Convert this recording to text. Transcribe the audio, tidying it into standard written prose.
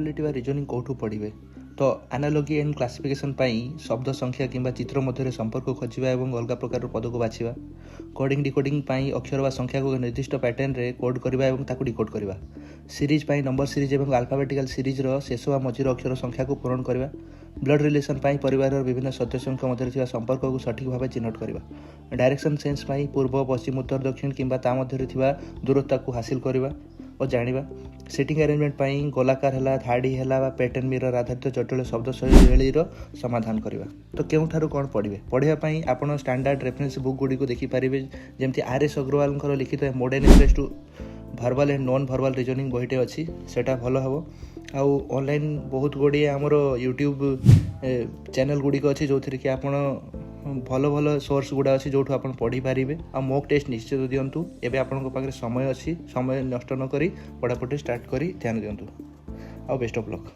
Probability वा reasoning कौटू पढ़े तो एनालॉजी एंड क्लासिफिकेशन शब्द संख्या किंबा चित्र मध्य संपर्क खोजा और अलग प्रकार पद को बाछिबा कोडिंग डिकोडिंग अक्षर वा संख्या को निर्दिष्ट पैटर्न रे कोड करबा और ताकू डिकोड करबा सीरीज पाई नंबर सीरीज और अल्फाबेटिकल सीरीज रो शेष वा मझिर अक्षर संख्या को पूरण करबा ब्लड रिलेशन परिवार विभिन्न सदस्यों मध्य संपर्क को सठिक भाव चिन्हट करबा डायरेक्शन सेंस पूर्व पश्चिम उत्तर दक्षिण किंबा ता मध्य दूरता को हासिल करबा और जानिबा सेटिंग अरेंजमेंट गोलाकार है धाड़ी है पैटर्न मिरर आधारित जटिल शब्द शैली समाधान करबा तो केउ ठारू कौन पढ़े पढ़ाई आपन स्टैंडर्ड रेफरेंस बुक गुडी को देखि पारिबे जेमति आर.एस. अग्रवाल लिखित modern impress to verbal and non verbal reasoning बहीटे अच्छी सेटा भल हम आउ ऑनलाइन बहुत गुड़ी आमर यूट्यूब चैनल गुड़िक अच्छी जो थी कि आप भल भल सोर्स गुड़ा अच्छी जो आप पढ़ी पारे आ मॉक टेस्ट निश्चित दिंतु एवं आपन पाखे समय अच्छी समय नष्ट न करी पढ़ापढ़ी स्टार्ट करी ध्यान दिंतु आ बेस्ट ऑफ लक।